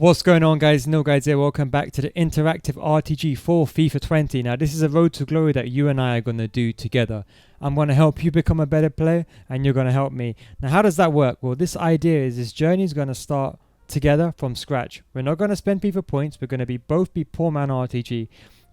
What's going on, guys? No guys here. Welcome back to the interactive RTG for FIFA 20. Now this is a road to glory that you and I are going to do together. I'm going to help you become a better player and you're going to help me. Now how does that work? Well, this journey is going to start together from scratch. We're not going to spend FIFA points. We're going to both be poor man RTG.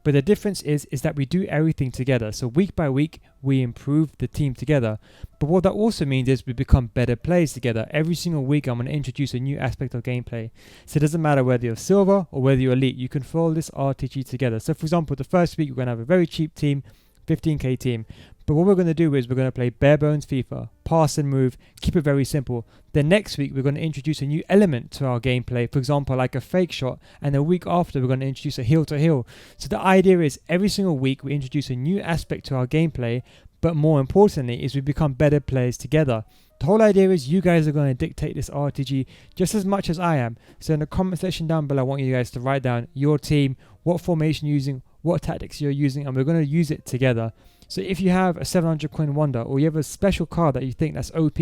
But the difference is that we do everything together. So week by week, we improve the team together. But what that also means is we become better players together. Every single week, I'm going to introduce a new aspect of gameplay. So it doesn't matter whether you're silver or whether you're elite. You can follow this RTG together. So for example, the first week, we're going to have a very cheap team, 15k team. But what we're going to do is we're going to play bare bones FIFA, pass and move, keep it very simple. Then next week, we're going to introduce a new element to our gameplay. For example, like a fake shot. And the week after, we're going to introduce a heel to heel. So the idea is every single week, we introduce a new aspect to our gameplay. But more importantly, is we become better players together. The whole idea is you guys are going to dictate this RTG just as much as I am. So in the comment section down below, I want you guys to write down your team, what formation you're using, what tactics you're using, and we're going to use it together. So if you have a 700 coin wonder or you have a special card that you think that's OP,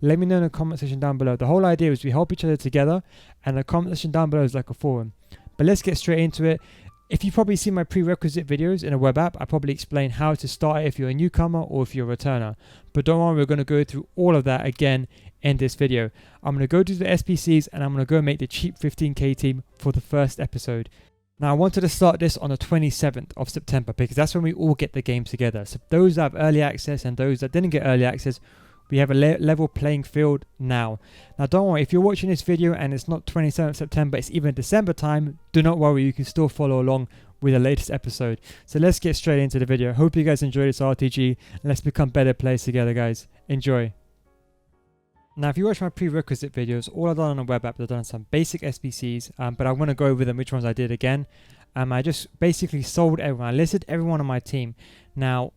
let me know in the comment section down below. The whole idea is we help each other together, and the comment section down below is like a forum. But let's get straight into it. If you've probably seen my prerequisite videos in a web app, I probably explain how to start it if you're a newcomer or if you're a returner. But don't worry, we're going to go through all of that again in this video. I'm going to go to the SPCs and I'm going to go make the cheap 15k team for the first episode. Now, I wanted to start this on the 27th of September because that's when we all get the game together. So those that have early access and those that didn't get early access, we have a level playing field now. Now, don't worry, if you're watching this video and it's not 27th September, it's even December time, do not worry, you can still follow along with the latest episode. So let's get straight into the video. Hope you guys enjoy this RTG and let's become better players together, guys. Enjoy. Now, if you watch my prerequisite videos, all I've done on a web app, I've done some basic SBCs, but I want to go over them, which ones I did again. I just basically sold everyone. I listed everyone on my team. Now,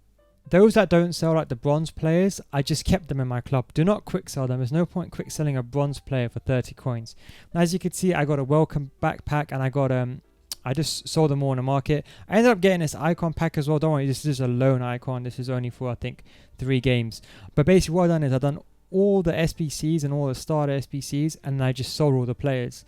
those that don't sell, like the bronze players, I just kept them in my club. Do not quick sell them. There's no point quick selling a bronze player for 30 coins. Now, as you can see, I got a welcome backpack and I just sold them all in the market. I ended up getting this icon pack as well. Don't worry, this is a lone icon. This is only for, I think, 3 games. But basically what I've done is I've done all the SPCs and all the starter SPCs, and I just sold all the players.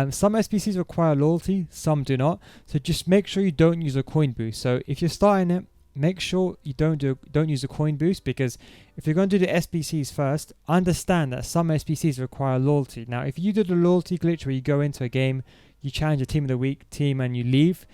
Some SPCs require loyalty, some do not. So just make sure you don't use a coin boost. So if you're starting it, make sure you don't use a coin boost, because if you're going to do the SPCs first, understand that some SPCs require loyalty. Now, if you do the loyalty glitch where you go into a game, you challenge a team of the week team and you leave,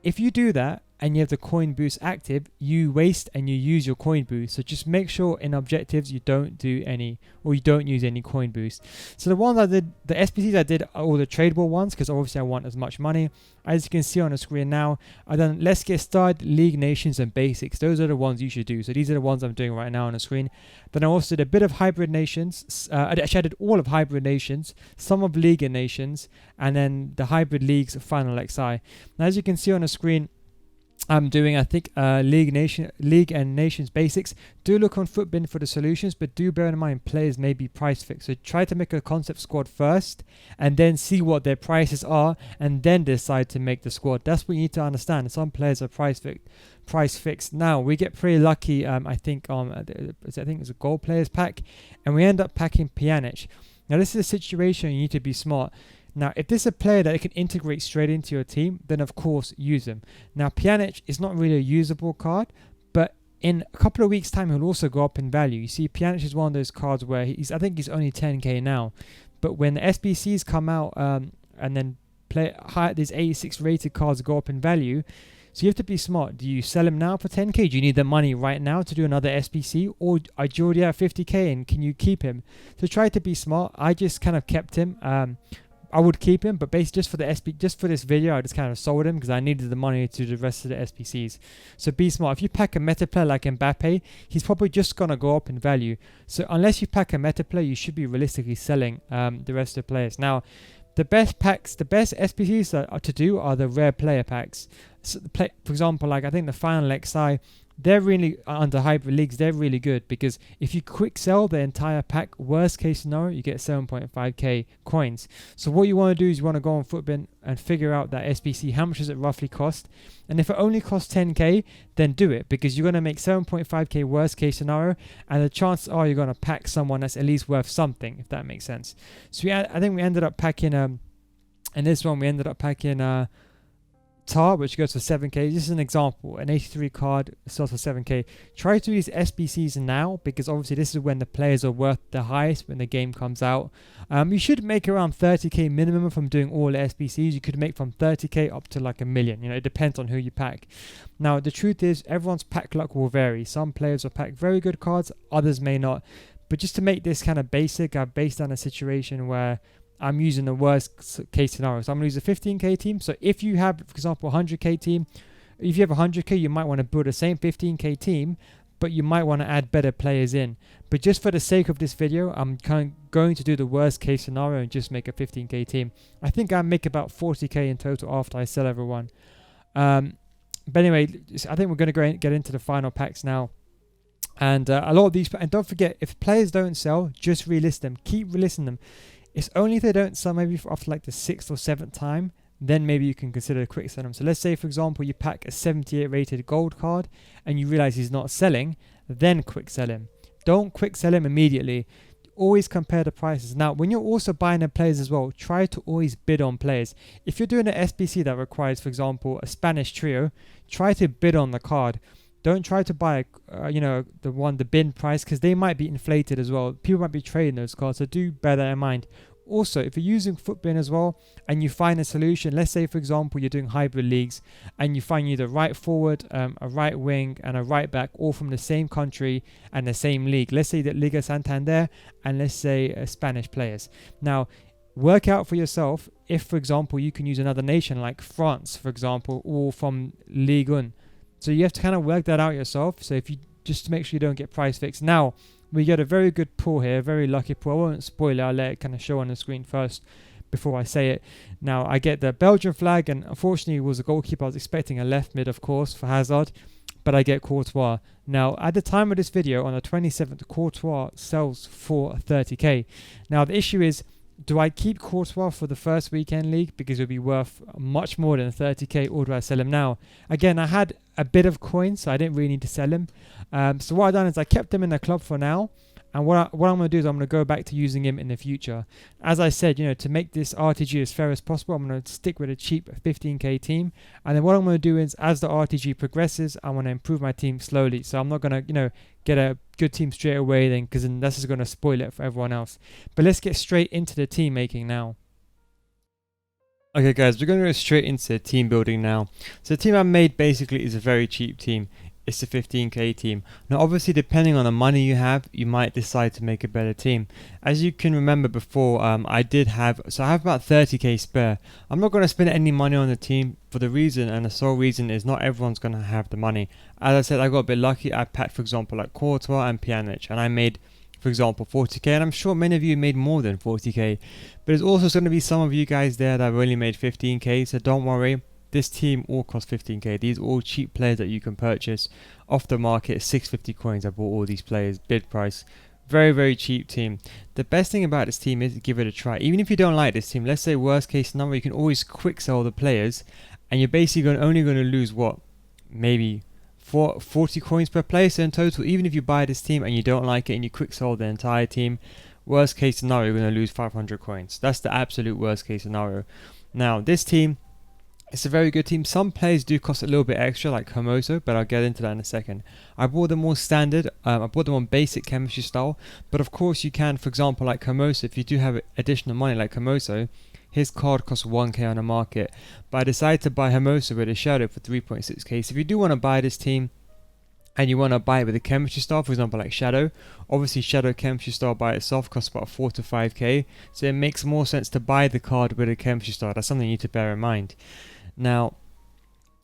if you do that and you have the coin boost active, you waste and you use your coin boost. So just make sure in objectives you don't do any, or you don't use any coin boost. So the ones I did, the SPCs I did are all the tradable ones, because obviously I want as much money. As you can see on the screen now, I've done Let's Get Started, League, Nations and Basics. Those are the ones you should do. So these are the ones I'm doing right now on the screen. Then I also did a bit of Hybrid Nations. Actually, I did all of Hybrid Nations, some of League and Nations, and then the Hybrid Leagues Final XI. Now, as you can see on the screen, I'm doing, I think, League and Nations Basics. Do look on Footbin for the solutions, but do bear in mind players may be price fixed. So try to make a concept squad first and then see what their prices are and then decide to make the squad. That's what you need to understand. Some players are price fixed. Now, we get pretty lucky, I think it's a gold players pack, and we end up packing Pjanic. Now, this is a situation you need to be smart. Now, if this is a player that can integrate straight into your team, then of course use him. Now, Pjanic is not really a usable card, but in a couple of weeks' time, he'll also go up in value. You see, Pjanic is one of those cards where I think he's only 10k now, but when the SBCs come out and then these 86 rated cards go up in value, so you have to be smart. Do you sell him now for 10k? Do you need the money right now to do another SBC? Or do you already have 50k and can you keep him? So try to be smart. I just kind of kept him. I would keep him, but basically just for this video, I just kind of sold him because I needed the money to do the rest of the SPCs. So be smart. If you pack a meta player like Mbappe, he's probably just gonna go up in value. So unless you pack a meta player, you should be realistically selling the rest of the players. Now, the best SPCs that are to do are the rare player packs. So for example, like I think the Final XI, they're really, under Hybrid Leagues, they're really good because if you quick sell the entire pack, worst case scenario, you get 7.5k coins. So what you want to do is you want to go on Footbin and figure out that SBC, how much does it roughly cost? And if it only costs 10k, then do it, because you're going to make 7.5k worst case scenario, and the chances are you're going to pack someone that's at least worth something, if that makes sense. So I think we ended up packing And this one we ended up packing Tar, which goes for 7k. This is an example. An 83 card sells for 7k. Try to use SBCs now, because obviously this is when the players are worth the highest when the game comes out. You should make around 30k minimum from doing all the SBCs. You could make from 30k up to like a million. You know, it depends on who you pack. Now, the truth is, everyone's pack luck will vary. Some players will pack very good cards, others may not. But just to make this kind of basic, I've based on a situation where I'm using the worst case scenario. So I'm going to use a 15k team. So if you have, for example, a 100k team, if you have a 100k, you might want to build the same 15k team, but you might want to add better players in. But just for the sake of this video, I'm going to do the worst case scenario and just make a 15k team. I think I make about 40k in total after I sell everyone. But anyway, I think we're going to get into the final packs now. And a lot of these, and don't forget, if players don't sell, just relist them. Keep relisting them. It's only if they don't sell maybe after like the 6th or 7th time, then maybe you can consider a quick sell them. So let's say, for example, you pack a 78 rated gold card and you realize he's not selling, then quick sell him. Don't quick sell him immediately. Always compare the prices. Now, when you're also buying the players as well, try to always bid on players. If you're doing an SBC that requires, for example, a Spanish trio, try to bid on the card. Don't try to buy, the bin price, because they might be inflated as well. People might be trading those cards, so do bear that in mind. Also, if you're using Footbin as well and you find a solution, let's say, for example, you're doing hybrid leagues and you find either right forward, a right wing and a right back, all from the same country and the same league. Let's say that Liga Santander and let's say Spanish players. Now, work out for yourself if, for example, you can use another nation like France, for example, or from Ligue 1. So you have to kind of work that out yourself. So if you just to make sure you don't get price fixed. Now, we get a very good pull here, very lucky pull. I won't spoil it, I'll let it kind of show on the screen first before I say it. Now, I get the Belgian flag, and unfortunately it was a goalkeeper. I was expecting a left mid, of course, for Hazard, but I get Courtois. Now, at the time of this video, on the 27th, Courtois sells for 30k. Now, the issue is, do I keep Courtois for the first weekend league because it would be worth much more than 30k, or do I sell him now? Again, I had a bit of coins, so I didn't really need to sell him. So what I've done is I kept him in the club for now. And what I'm going to do is I'm going to go back to using him in the future. As I said, to make this RTG as fair as possible, I'm going to stick with a cheap 15k team. And then what I'm going to do is, as the RTG progresses, I want to improve my team slowly. So I'm not going to, get a good team straight away then, because then this is going to spoil it for everyone else. But let's get straight into the team making now. Okay guys, we're going to go straight into team building now. So the team I made basically is a very cheap team. It's a 15k team. Now obviously, depending on the money you have, you might decide to make a better team. As you can remember before, I have about 30k spare. I'm not going to spend any money on the team for the reason, and the sole reason is not everyone's going to have the money. As I said, I got a bit lucky. I packed, for example, like Courtois and Pjanic, and I made, for example, 40k, and I'm sure many of you made more than 40k. But there's also going to be some of you guys there that have only made 15k, so don't worry. This team all cost 15k. These are all cheap players that you can purchase off the market. 650 coins. I bought all these players, bid price. Very, very cheap team. The best thing about this team is give it a try. Even if you don't like this team, let's say worst case scenario, you can always quick sell the players, and you're basically only going to lose what? Maybe 40 coins per player. So in total, even if you buy this team and you don't like it and you quick sell the entire team, worst case scenario, you're going to lose 500 coins. That's the absolute worst case scenario. Now, this team, it's a very good team. Some players do cost a little bit extra, like Hermoso, but I'll get into that in a second. I bought them all standard. I bought them on basic chemistry style. But of course you can, for example, like Hermoso, if you do have additional money like Hermoso, his card costs 1k on the market. But I decided to buy Hermoso with a shadow for 3.6k. So if you do want to buy this team, and you want to buy it with a chemistry star, for example, like Shadow, obviously Shadow chemistry star by itself costs about 4 to 5k. So it makes more sense to buy the card with a chemistry star. That's something you need to bear in mind. Now,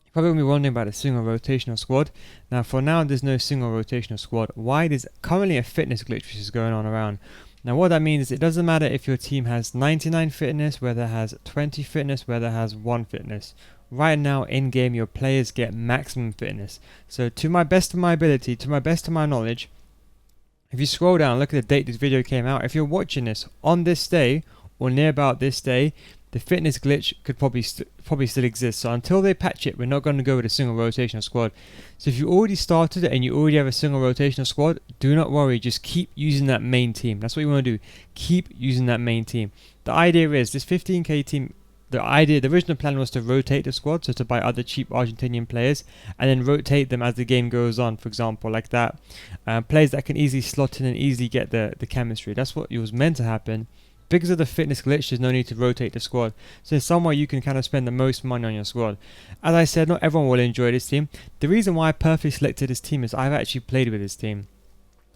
you're probably going to be wondering about a single rotational squad. Now, for now, there's no single rotational squad. Why? There's currently a fitness glitch which is going on around. Now, what that means is it doesn't matter if your team has 99 fitness, whether it has 20 fitness, whether it has 1 fitness. Right now, in-game, your players get maximum fitness. So, to my best of my ability, to my best of my knowledge, if you scroll down, look at the date this video came out. If you're watching this on this day, or near about this day, the fitness glitch could probably still exist. So until they patch it, we're not going to go with a single rotational squad. So if you already started it and you already have a single rotational squad, do not worry, just keep using that main team. That's what you want to do. Keep using that main team. The idea is this 15k team the original plan was to rotate the squad, so to buy other cheap Argentinian players and then rotate them as the game goes on, for example, like that. Players that can easily slot in and easily get the chemistry. That's what it was meant to happen. Because of the fitness glitch, there's no need to rotate the squad. So somewhere you can kind of spend the most money on your squad. As I said, not everyone will enjoy this team. The reason why I perfectly selected this team is I've actually played with this team.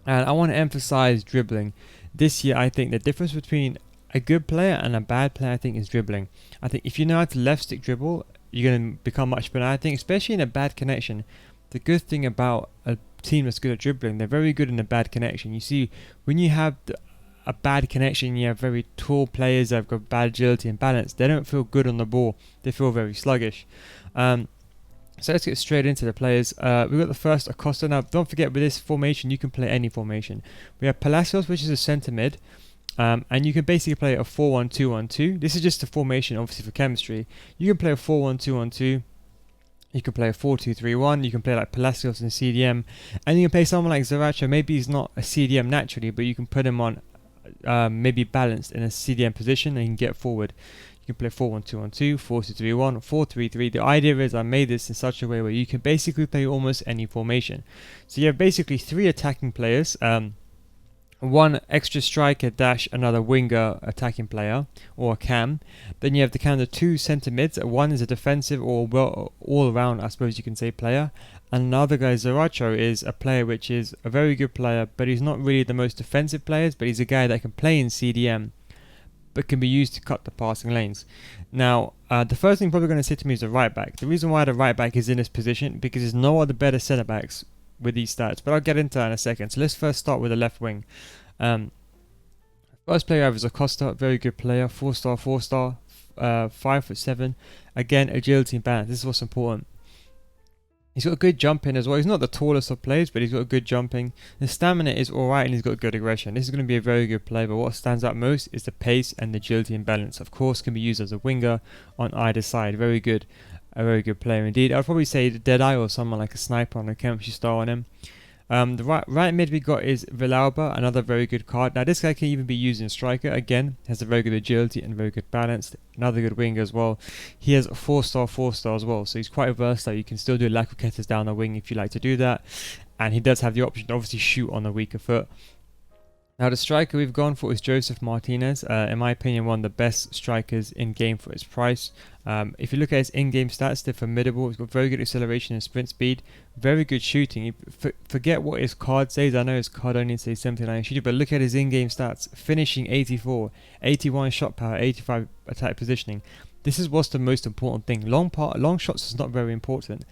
And I want to emphasize dribbling. This year, I think the difference between a good player and a bad player, I think, is dribbling. I think if you know how to left stick dribble, you're going to become much better. I think, especially in a bad connection, the good thing about a team that's good at dribbling, they're very good in a bad connection. You see, when you have a bad connection, you have very tall players that have got bad agility and balance. They don't feel good on the ball. They feel very sluggish. So let's get straight into the players. We've got the first Acosta. Now, don't forget, with this formation, you can play any formation. We have Palacios, which is a centre mid. And you can basically play a 4-1-2-1-2. This is just a formation, obviously, for chemistry. You can play a 4-1-2-1-2. You can play a 4-2-3-1. You can play like Palacios and CDM. And you can play someone like Zaracho. Maybe he's not a CDM naturally, but you can put him on maybe balanced in a CDM position and he can get forward. You can play 4-1-2-1-2, 4-2-3-1, 4-3-3. The idea is I made this in such a way where you can basically play almost any formation. So you have basically 3 attacking players, one extra striker dash another winger attacking player or a cam. Then you have the kind of 2 centre mids. One is a defensive or all around, I suppose you can say, player. And another guy, Zaracho, is a player which is a very good player, but he's not really the most defensive players, but he's a guy that can play in CDM but can be used to cut the passing lanes. Now, the first thing you're probably going to say to me is the right back. The reason why the right back is in this position, because there's no other better centre backs with these stats, but I'll get into that in a second. So let's first start with the left wing. First player I have is Acosta, very good player, 4-star, 4-star, 5'7". Again, agility and balance. This is what's important. He's got good jumping as well. He's not the tallest of players, but he's got good jumping. The stamina is alright and he's got good aggression. This is going to be a very good player, but what stands out most is the pace and the agility and balance. Of course, can be used as a winger on either side. Very good. A very good player indeed. I'd probably say Deadeye or someone like a sniper on a chemistry star on him. The right mid we got is Villalba, another very good card. Now this guy can even be used in striker. Again, has a very good agility and very good balance. Another good winger as well. He has a 4-star, 4-star as well. So he's quite versatile. You can still do Lacuquetas down the wing if you like to do that. And he does have the option to obviously shoot on the weaker foot. Now the striker we've gone for is Joseph Martinez. In my opinion, one of the best strikers in game for his price. If you look at his in-game stats, they're formidable. He's got very good acceleration and sprint speed, very good shooting. Forget what his card says. I know his card only says 79 shooting, but look at his in-game stats. Finishing 84, 81 shot power, 85 attack positioning. This is what's the most important thing. Long shots is not very important.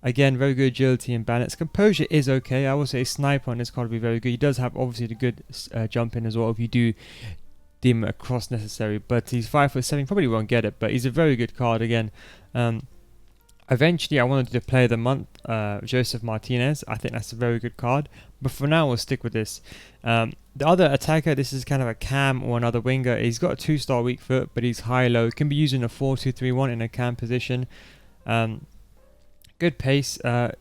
Again, very good agility and balance. Composure is okay. I would say sniper on this card will be very good. He does have obviously the good jumping as well if you do deem a cross necessary. But he's 5'7", he probably won't get it. But he's a very good card again. Eventually, I wanted to play the month, Joseph Martinez. I think that's a very good card. But for now, we'll stick with this. The other attacker, this is kind of a cam or another winger. He's got a 2-star weak foot, but he's high-low. Can be used in a 4-2-3-1 in a cam position. Good pace.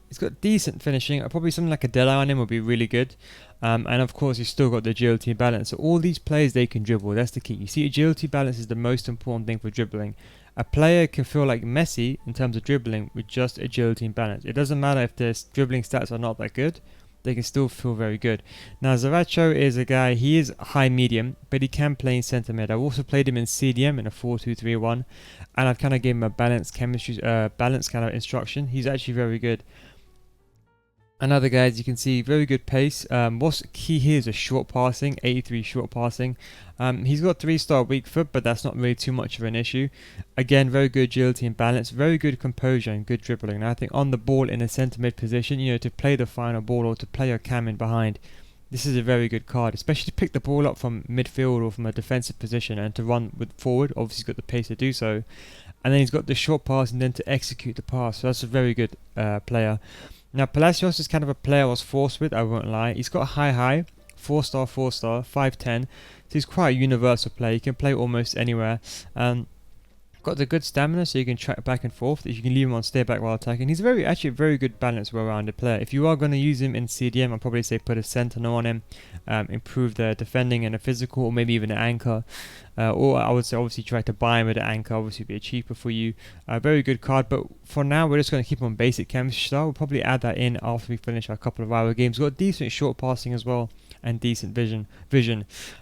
He's got decent finishing. Probably something like a Deadeye on him would be really good. And of course, he's still got the agility and balance. So all these players, they can dribble. That's the key. You see, agility balance is the most important thing for dribbling. A player can feel like Messi in terms of dribbling with just agility and balance. It doesn't matter if their dribbling stats are not that good. They can still feel very good. Now, Zaracho is a guy, he is high medium, but he can play in centre mid. I've also played him in CDM in a 4-2-3-1, and I've kind of given him a balanced chemistry, balanced kind of instruction. He's actually very good. Another guy, as you can see, very good pace. What's key here is a short passing, 83 short passing. He's got 3-star weak foot, but that's not really too much of an issue. Again, very good agility and balance, very good composure and good dribbling. Now, I think on the ball in a centre mid position, you know, to play the final ball or to play your cam in behind, this is a very good card, especially to pick the ball up from midfield or from a defensive position and to run with forward. Obviously, he's got the pace to do so. And then he's got the short pass and then to execute the pass. So that's a very good player. Now, Palacios is kind of a player I was forced with, I won't lie. He's got a high, 4-star, 4-star, 5'10". So he's quite a universal player. He can play almost anywhere. Got the good stamina, so you can track back and forth. You can leave him on stay back while attacking. He's actually a very good balanced, well-rounded player. If you are going to use him in CDM, I'd probably say put a sentinel on him, improve the defending and a physical, or maybe even an anchor. Or I would say obviously try to buy him with an anchor, obviously be cheaper for you. Very good card, but for now we're just going to keep him on basic chemistry style. We'll probably add that in after we finish our couple of hour games. Got decent short passing as well, and decent vision.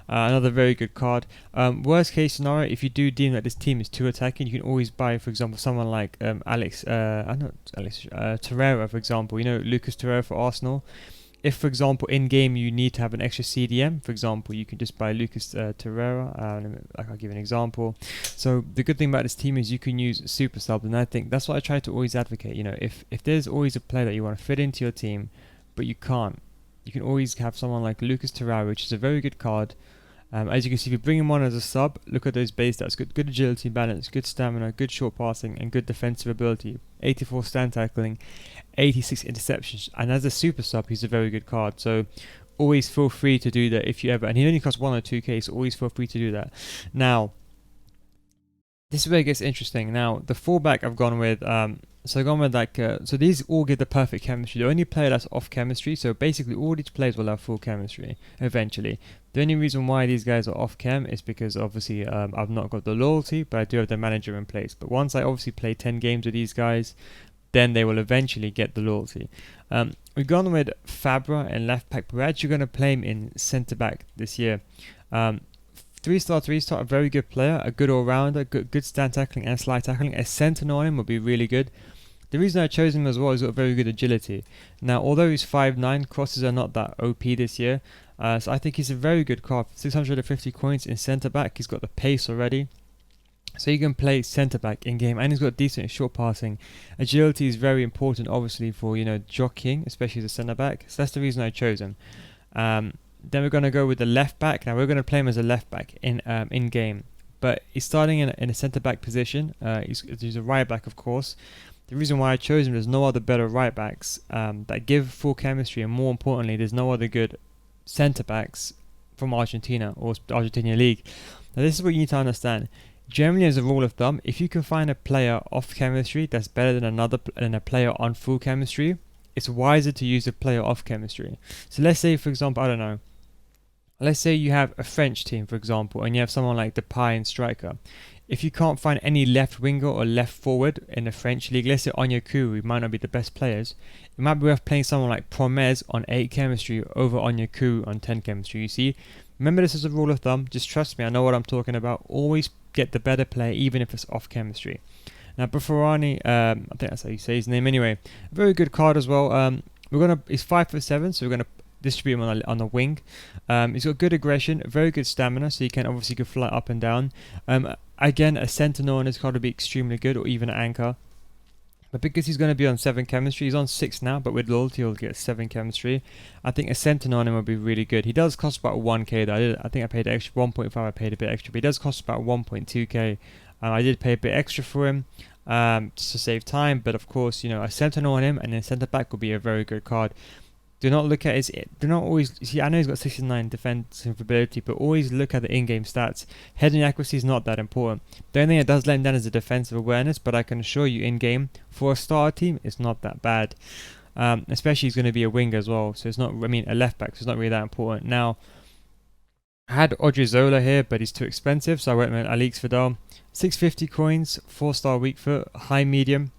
Another very good card. Worst case scenario, if you do deem that this team is too attacking, you can always buy, for example, someone like Torreira, for example. You know, Lucas Torreira for Arsenal. If, for example, in game you need to have an extra CDM, for example, you can just buy Lucas Torreira. I'll give an example. So the good thing about this team is you can use super sub, and I think that's what I try to always advocate. You know, if there's always a player that you want to fit into your team, but you can't, you can always have someone like Lucas Torreira, which is a very good card. As you can see, if you bring him on as a sub, look at those base stats. Good agility, balance, good stamina, good short passing, and good defensive ability. 84 stand tackling, 86 interceptions. And as a super sub, he's a very good card. So always feel free to do that if you ever... And he only costs 1 or 2k, so always feel free to do that. Now, this is where it gets interesting. Now, the fullback I've gone with... So I've gone with so these all give the perfect chemistry. The only player that's off chemistry, so basically all these players will have full chemistry eventually. The only reason why these guys are off chem is because obviously I've not got the loyalty, but I do have the manager in place. But once I obviously play 10 games with these guys, then they will eventually get the loyalty. We've gone with Fabra in left back, but we're actually going to play him in centre back this year. 3-star, a very good player, a good all-rounder, good stand tackling and slide tackling. A sentinel on him would be really good. The reason I chose him as well is he's got very good agility. Now, although he's 5'9", crosses are not that OP this year, so I think he's a very good card. 650 coins in centre back. He's got the pace already, so you can play centre back in game, and he's got decent short passing. Agility is very important, obviously, for jockeying, especially as a centre back. So that's the reason I chose him. Then we're going to go with the left back. Now we're going to play him as a left back in game, but he's starting in a centre back position. He's a right back, of course. The reason why I chose him, there's no other better right backs that give full chemistry, and more importantly, there's no other good centre backs from Argentina or Argentina League. Now this is what you need to understand. Generally, as a rule of thumb, if you can find a player off chemistry that's better than a player on full chemistry, it's wiser to use a player off chemistry. So let's say, for example, I don't know. Let's say you have a French team, for example, and you have someone like Depay and striker. If you can't find any left winger or left forward in the French league, let's say Onyekuru might not be the best players, it might be worth playing someone like Promes on 8 chemistry over Onyekuru on 10 chemistry. You see, remember this is a rule of thumb. Just trust me, I know what I'm talking about. Always get the better player, even if it's off chemistry. Now, Buffarani, I think that's how you say his name anyway. A very good card as well. He's 5'7", so we're gonna distribute him on the wing. He's got good aggression, very good stamina, so you can obviously go fly up and down. Again, a sentinel on his card would be extremely good, or even an anchor. But because he's going to be on 7 chemistry, he's on 6 now, but with loyalty he'll get 7 chemistry. I think a sentinel on him would be really good. He does cost about 1k though. I think I paid extra 1.5. I paid a bit extra, but he does cost about 1.2k. I did pay a bit extra for him just to save time. But of course, a sentinel on him and then centre back would be a very good card. Do not look at his. Do not always see. I know he's got 69 defensive ability, but always look at the in-game stats. Heading accuracy is not that important. The only thing that does let him down is the defensive awareness. But I can assure you, in-game for a starter team, it's not that bad. Especially he's going to be a winger as well, so it's not. I mean, a left back, so it's not really that important. Now, I had Odriozola here, but he's too expensive, so I went with Alex Vidal. 650 coins, 4-star weak foot, high medium.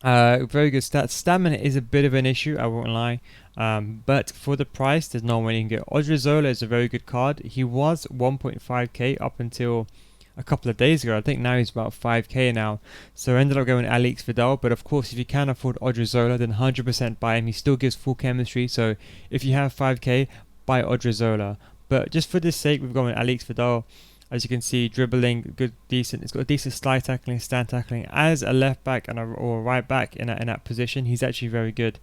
Very good stats. Stamina is a bit of an issue, I won't lie. But for the price, there's no way you can get. Odriozola is a very good card. He was 1.5k up until a couple of days ago. I think now he's about 5k now. So I ended up going Alex Vidal. But of course, if you can afford Odriozola, then 100% buy him. He still gives full chemistry. So if you have 5k, buy Odriozola. But just for this sake, we've gone with Alex Vidal. As you can see, dribbling, good, decent. It's got a decent slide tackling, stand tackling. As a left back or a right back in that position, he's actually very good.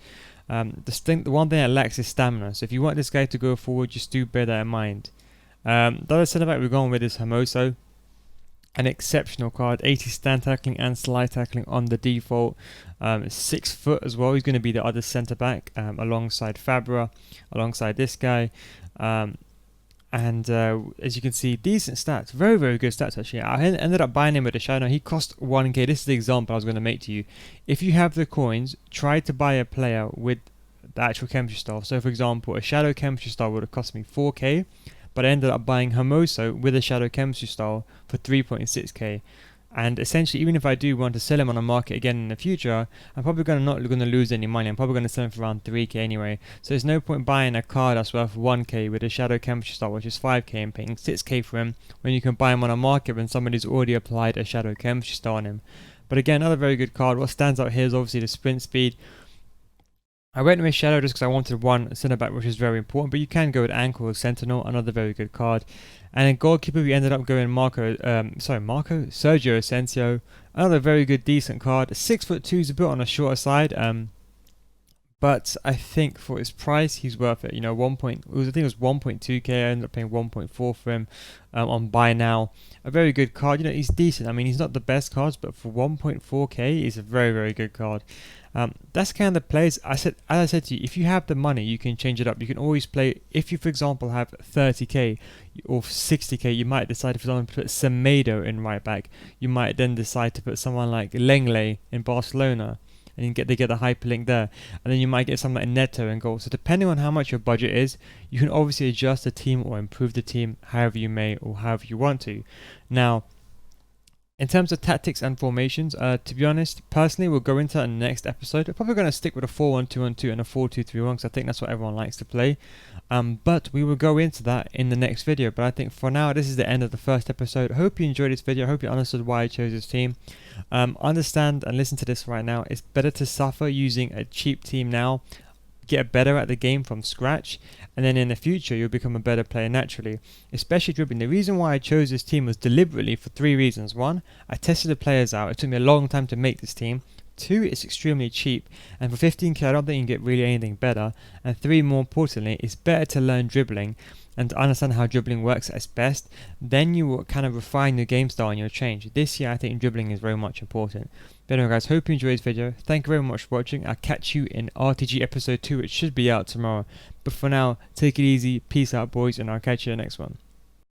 The one thing that lacks is stamina. So if you want this guy to go forward, just do bear that in mind. The other centre back we're going with is Hermoso. An exceptional card, 80 stand tackling and slide tackling on the default. 6 foot as well. He's going to be the other centre back alongside Fabra, alongside this guy. And as you can see, decent stats, very, very good stats actually. I ended up buying him with a shadow. He cost 1k. This is the example I was going to make to you. If you have the coins, try to buy a player with the actual chemistry style. So for example, a shadow chemistry style would have cost me 4k, but I ended up buying Hermoso with a shadow chemistry style for 3.6k. And essentially, even if I do want to sell him on the market again in the future, I'm probably not going to lose any money. I'm probably going to sell him for around 3k anyway. So there's no point buying a card that's worth 1k with a shadow chemistry style, which is 5k, and paying 6k for him when you can buy him on a market when somebody's already applied a shadow chemistry style on him. But again, another very good card. What stands out here is obviously the sprint speed. I went with shadow just because I wanted one centre back, which is very important, but you can go with ankle or sentinel, another very good card. And in goalkeeper, we ended up going Sergio Asensio, another very good, decent card. 6'2" is a bit on the shorter side, but I think for his price, he's worth it. You know, I think it was 1.2k. I ended up paying 1.4 for him on buy now. A very good card. You know, he's decent. I mean, he's not the best cards, but for 1.4k, he's a very, very good card. That's kind of the plays. As I said to you, if you have the money, you can change it up. You can always play. If you, for example, have 30k or 60k, you might decide, for example, to put Semedo in right back. You might then decide to put someone like Lenglet in Barcelona, and they get the hyperlink there. And then you might get something like Neto in goal. So depending on how much your budget is, you can obviously adjust the team or improve the team however you may or however you want to. Now, in terms of tactics and formations, to be honest, personally, we'll go into that in the next episode. We're probably going to stick with a 4-1-2-1-2 and a 4-2-3-1 because I think that's what everyone likes to play. But we will go into that in the next video. But I think for now, this is the end of the first episode. I hope you enjoyed this video. I hope you understood why I chose this team. Understand and listen to this right now. It's better to suffer using a cheap team now, get better at the game from scratch, and then in the future you'll become a better player naturally, especially dribbling. The reason why I chose this team was deliberately for 3 reasons. 1, I tested the players out. It took me a long time to make this team. 2, it's extremely cheap, and for 15k I don't think you can get really anything better. And 3, more importantly, it's better to learn dribbling and to understand how dribbling works at its best. Then you will kind of refine your game style and you'll change. This year I think dribbling is very much important. But anyway guys, hope you enjoyed this video. Thank you very much for watching. I'll catch you in RTG episode 2, which should be out tomorrow. But for now, take it easy, peace out boys, and I'll catch you in the next one.